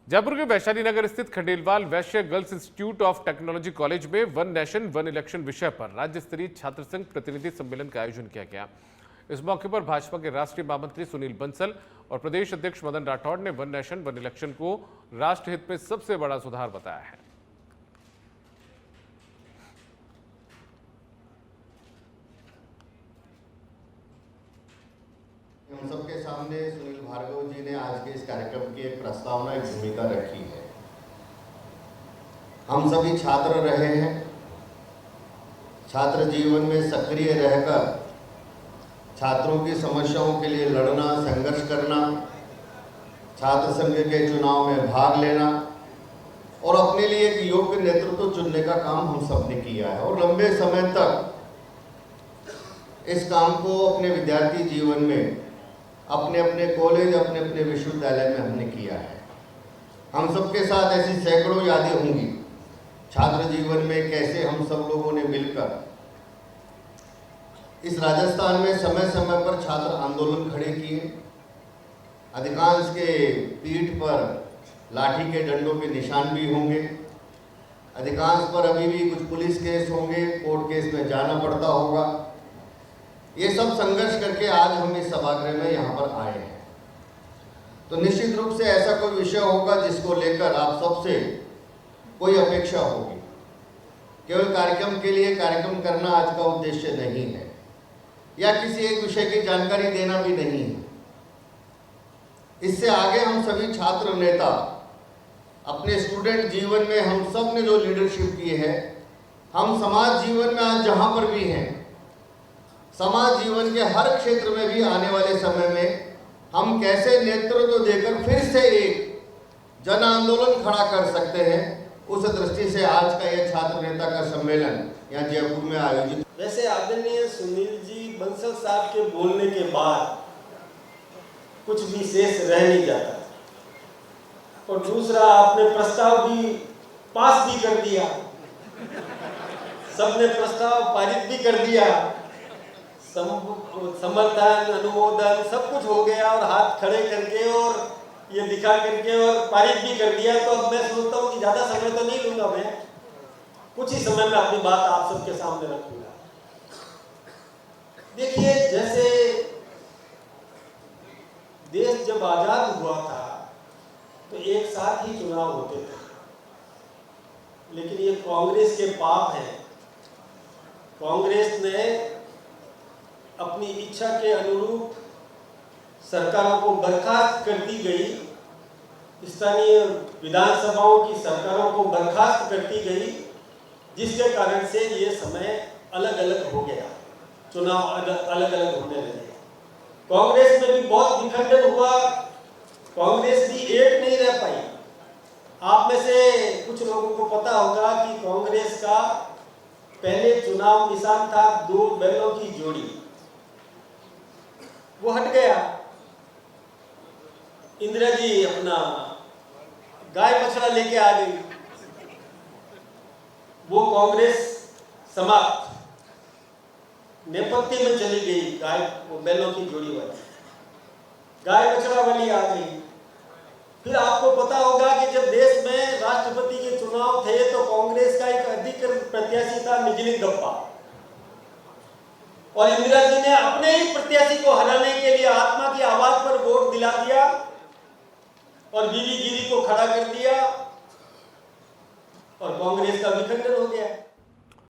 जयपुर के वैशाली नगर स्थित खंडेलवाल वैश्य girls institute of technology college में वन नेशन वन इलेक्शन विषय पर राज्य स्तरीय छात्र संघ प्रतिनिधि सम्मेलन का आयोजन किया गया। इस मौके पर भाजपा के राष्ट्रीय महामंत्री सुनील बंसल और प्रदेश अध्यक्ष मदन राठौड़ ने वन नेशन वन इलेक्शन को राष्ट्रहित में सबसे बड़ा सुधार बताया है। हम सबके सामने सुनील भार्गव जी ने आज के इस कार्यक्रम की एक प्रस्तावना, एक भूमिका रखी है। हम सभी छात्र रहे हैं, छात्र जीवन में सक्रिय रहकर छात्रों की समस्याओं के लिए लड़ना, संघर्ष करना, छात्र संघ के चुनाव में भाग लेना और अपने लिए एक योग्य नेतृत्व चुनने का काम हम सब ने किया है और लंबे समय तक इस काम को अपने विद्यार्थी जीवन में अपने अपने कॉलेज, अपने अपने विश्वविद्यालय में हमने किया है। हम सबके साथ ऐसी सैकड़ों यादें होंगी छात्र जीवन में, कैसे हम सब लोगों ने मिलकर इस राजस्थान में समय समय पर छात्र आंदोलन खड़े किए। अधिकांश के पीठ पर लाठी के डंडों के निशान भी होंगे, अधिकांश पर अभी भी कुछ पुलिस केस होंगे, कोर्ट केस में जाना पड़ता होगा। ये सब संघर्ष करके आज हम इस सभागृह में यहाँ पर आए हैं। तो निश्चित रूप से ऐसा कोई विषय होगा जिसको लेकर आप सबसे कोई अपेक्षा होगी। केवल कार्यक्रम के लिए कार्यक्रम करना आज का उद्देश्य नहीं है, या किसी एक विषय की जानकारी देना भी नहीं है। इससे आगे हम सभी छात्र नेता अपने स्टूडेंट जीवन में हम सब ने जो लीडरशिप की है, हम समाज जीवन में आज जहाँ पर भी हैं, समाज जीवन के हर क्षेत्र में भी आने वाले समय में हम कैसे नेतृत्व देकर फिर से एक जन आंदोलन खड़ा कर सकते हैं, उस दृष्टि से आज का यह छात्र नेता का सम्मेलन यहाँ जयपुर में आयोजित। वैसे आदरणीय सुनील जी बंसल साहब के बोलने के बाद कुछ भी शेष रह नहीं जाता, और दूसरा आपने प्रस्ताव भी पास भी कर दिया, सबने प्रस्ताव पारित भी कर दिया, समर्थन अनुमोदन सब कुछ हो गया और हाथ खड़े करके और ये दिखा करके और पारित भी कर दिया। तो अब मैं सोचता हूँ कि ज़्यादा समय तो नहीं लूँगा, मैं कुछ ही समय में अपनी बात आप सबके सामने रखूँगा। देखिए, जैसे देश जब आज़ाद हुआ था तो एक साथ ही चुनाव होते थे, लेकिन ये कांग्रेस के पाप है। कांग्रेस ने अपनी इच्छा के अनुरूप सरकारों को बर्खास्त करती गई, स्थानीय विधानसभाओं की सरकारों को बर्खास्त करती गई, जिसके कारण से ये समय अलग अलग हो गया, चुनाव अलग अलग होने लगे। कांग्रेस में भी बहुत विखंडन हुआ, कांग्रेस भी एक नहीं रह पाई। आप में से कुछ लोगों को पता होगा कि कांग्रेस का पहले चुनाव निशान था 2 बैलों की जोड़ी, वो हट गया। इंदिरा जी अपना गाय बछड़ा लेके आ गई, वो कांग्रेस समाप्त, नेपथ्य में चली गई। गाय, वो बैलों की जोड़ी वाली गाय बछड़ा वाली आ गई। फिर आपको पता होगा कि जब देश में राष्ट्रपति के चुनाव थे तो कांग्रेस का एक अधिकृत प्रत्याशी था निजलिंग गप्पा, और इंदिरा जी ने अपने ही प्रत्याशी को हराने के लिए आत्मा की आवाज पर वोट दिला दिया और बीवी गिरी को खड़ा कर दिया और कांग्रेस का विखंडन हो गया।